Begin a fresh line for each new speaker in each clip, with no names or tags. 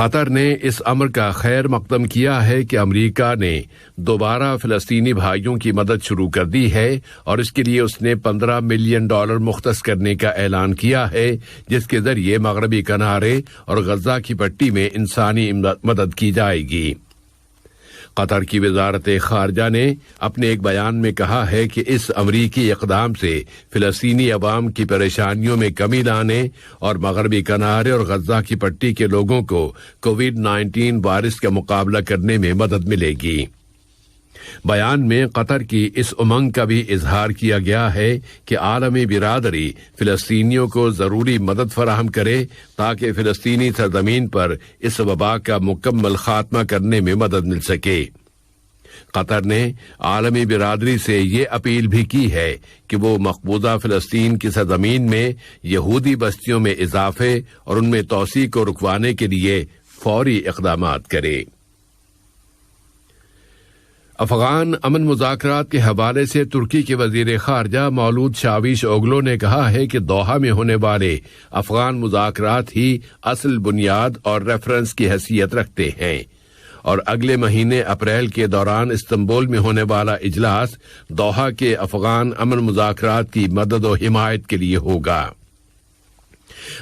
قطر نے اس امر کا خیر مقدم کیا ہے کہ امریکہ نے دوبارہ فلسطینی بھائیوں کی مدد شروع کر دی ہے اور اس کے لیے اس نے $15 ملین مختص کرنے کا اعلان کیا ہے، جس کے ذریعے مغربی کنارے اور غزہ کی پٹی میں انسانی مدد کی جائے گی۔ قطر کی وزارت خارجہ نے اپنے ایک بیان میں کہا ہے کہ اس امریکی اقدام سے فلسطینی عوام کی پریشانیوں میں کمی لانے اور مغربی کنارے اور غزہ کی پٹی کے لوگوں کو کووڈ-19 وائرس کا مقابلہ کرنے میں مدد ملے گی۔ بیان میں قطر کی اس امنگ کا بھی اظہار کیا گیا ہے کہ عالمی برادری فلسطینیوں کو ضروری مدد فراہم کرے تاکہ فلسطینی سرزمین پر اس وبا کا مکمل خاتمہ کرنے میں مدد مل سکے۔ قطر نے عالمی برادری سے یہ اپیل بھی کی ہے کہ وہ مقبوضہ فلسطین کی سرزمین میں یہودی بستیوں میں اضافے اور ان میں توسیع کو رکوانے کے لیے فوری اقدامات کرے۔ افغان امن مذاکرات کے حوالے سے ترکی کے وزیر خارجہ مولود چاوش اوگلو نے کہا ہے کہ دوحہ میں ہونے والے افغان مذاکرات ہی اصل بنیاد اور ریفرنس کی حیثیت رکھتے ہیں اور اگلے مہینے اپریل کے دوران استنبول میں ہونے والا اجلاس دوحہ کے افغان امن مذاکرات کی مدد و حمایت کے لیے ہوگا۔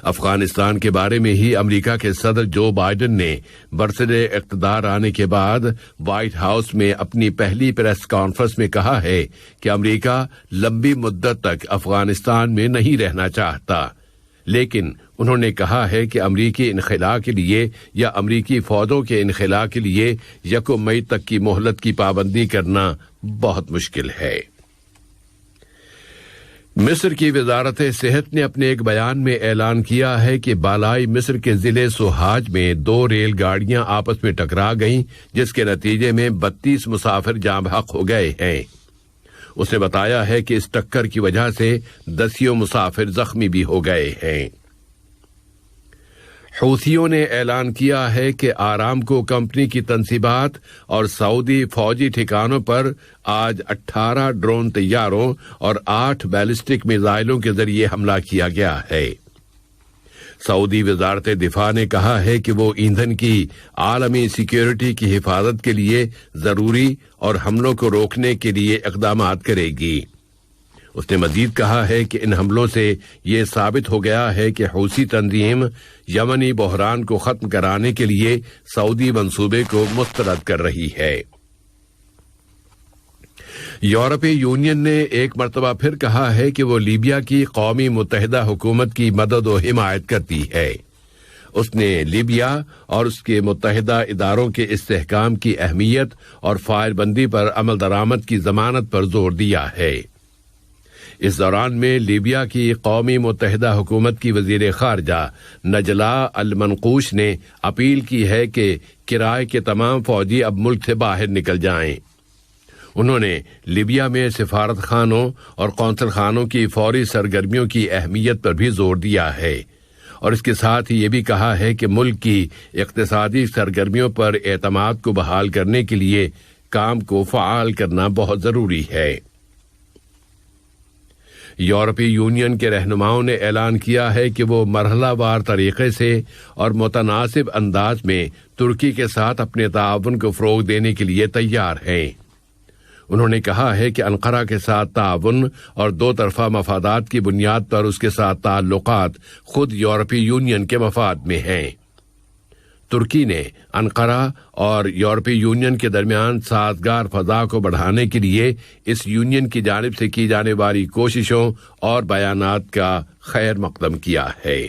افغانستان کے بارے میں ہی امریکہ کے صدر جو بائیڈن نے برسر اقتدار آنے کے بعد وائٹ ہاؤس میں اپنی پہلی پریس کانفرنس میں کہا ہے کہ امریکہ لمبی مدت تک افغانستان میں نہیں رہنا چاہتا، لیکن انہوں نے کہا ہے کہ امریکی انخلاء کے لیے یا امریکی فوجوں کے انخلاء کے لیے 1 مئی تک کی مہلت کی پابندی کرنا بہت مشکل ہے۔ مصر کی وزارت صحت نے اپنے ایک بیان میں اعلان کیا ہے کہ بالائی مصر کے ضلع سوہاج میں 2 ریل گاڑیاں آپس میں ٹکرا گئیں، جس کے نتیجے میں 32 مسافر جاں بحق ہو گئے ہیں۔ اس نے بتایا ہے کہ اس ٹکر کی وجہ سے 10 مسافر زخمی بھی ہو گئے ہیں۔ حوثیوں نے اعلان کیا ہے کہ آرامکو کمپنی کی تنصیبات اور سعودی فوجی ٹھکانوں پر آج 18 ڈرون طیاروں اور 8 بیلسٹک میزائلوں کے ذریعے حملہ کیا گیا ہے۔ سعودی وزارت دفاع نے کہا ہے کہ وہ ایندھن کی عالمی سیکیورٹی کی حفاظت کے لیے ضروری اور حملوں کو روکنے کے لیے اقدامات کرے گی۔ اس نے مزید کہا ہے کہ ان حملوں سے یہ ثابت ہو گیا ہے کہ حوثی تنظیم یمنی بحران کو ختم کرانے کے لیے سعودی منصوبے کو مسترد کر رہی ہے۔ یورپی یونین نے ایک مرتبہ پھر کہا ہے کہ وہ لیبیا کی قومی متحدہ حکومت کی مدد و حمایت کرتی ہے۔ اس نے لیبیا اور اس کے متحدہ اداروں کے استحکام کی اہمیت اور فائر بندی پر عمل درآمد کی ضمانت پر زور دیا ہے۔ اس دوران میں لیبیا کی قومی متحدہ حکومت کی وزیر خارجہ نجلا المنقوش نے اپیل کی ہے کہ کرائے کے تمام فوجی اب ملک سے باہر نکل جائیں۔ انہوں نے لیبیا میں سفارت خانوں اور قونصل خانوں کی فوری سرگرمیوں کی اہمیت پر بھی زور دیا ہے اور اس کے ساتھ ہی یہ بھی کہا ہے کہ ملک کی اقتصادی سرگرمیوں پر اعتماد کو بحال کرنے کے لیے کام کو فعال کرنا بہت ضروری ہے۔ یورپی یونین کے رہنماؤں نے اعلان کیا ہے کہ وہ مرحلہ وار طریقے سے اور متناسب انداز میں ترکی کے ساتھ اپنے تعاون کو فروغ دینے کے لیے تیار ہیں۔ انہوں نے کہا ہے کہ انقرہ کے ساتھ تعاون اور 2 طرفہ مفادات کی بنیاد پر اس کے ساتھ تعلقات خود یورپی یونین کے مفاد میں ہیں۔ ترکی نے انقرہ اور یورپی یونین کے درمیان سازگار فضا کو بڑھانے کے لیے اس یونین کی جانب سے کی جانے والی کوششوں اور بیانات کا خیر مقدم کیا ہے۔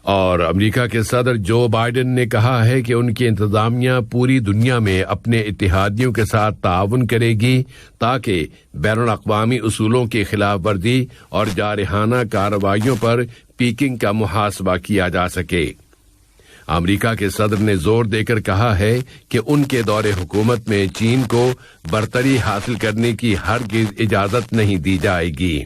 اور امریکہ کے صدر جو بائیڈن نے کہا ہے کہ ان کی انتظامیہ پوری دنیا میں اپنے اتحادیوں کے ساتھ تعاون کرے گی تاکہ بین الاقوامی اصولوں کی خلاف ورزی اور جارحانہ کارروائیوں پر پیکنگ کا محاسبہ کیا جا سکے۔ امریکہ کے صدر نے زور دے کر کہا ہے کہ ان کے دور حکومت میں چین کو برتری حاصل کرنے کی ہرگز اجازت نہیں دی جائے گی۔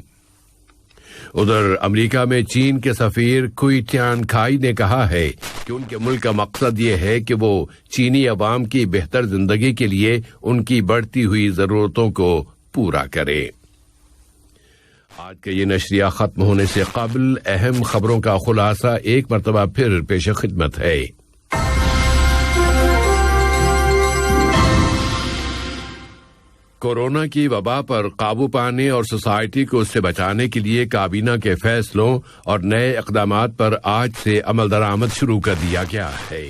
ادھر امریکہ میں چین کے سفیر کوئی ٹیان کھائی نے کہا ہے کہ ان کے ملک کا مقصد یہ ہے کہ وہ چینی عوام کی بہتر زندگی کے لیے ان کی بڑھتی ہوئی ضرورتوں کو پورا کرے۔ آج کا یہ نشریہ ختم ہونے سے قبل اہم خبروں کا خلاصہ ایک مرتبہ پھر پیش خدمت ہے۔ کورونا کی وبا پر قابو پانے اور سوسائٹی کو اس سے بچانے کے لیے کابینہ کے فیصلوں اور نئے اقدامات پر آج سے عمل درآمد شروع کر دیا گیا ہے۔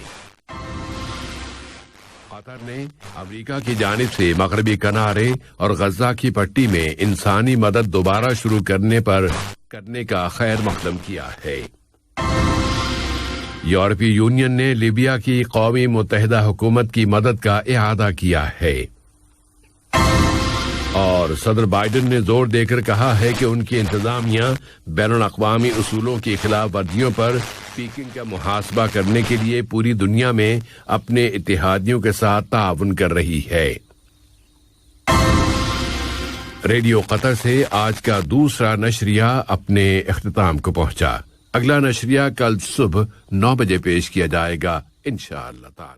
قطر نے امریکہ کی جانب سے مغربی کنارے اور غزہ کی پٹی میں انسانی مدد دوبارہ شروع کرنے کا خیر مقدم کیا ہے۔ یورپی یونین نے لیبیا کی قومی متحدہ حکومت کی مدد کا اعادہ کیا ہے، اور صدر بائیڈن نے زور دے کر کہا ہے کہ ان کی انتظامیہ بین الاقوامی اصولوں کی خلاف ورزیوں پر پیکنگ کا محاسبہ کرنے کے لیے پوری دنیا میں اپنے اتحادیوں کے ساتھ تعاون کر رہی ہے۔ ریڈیو قطر سے آج کا دوسرا نشریہ اپنے اختتام کو پہنچا۔ اگلا نشریہ کل صبح 9 بجے پیش کیا جائے گا انشاءاللہ تعالی۔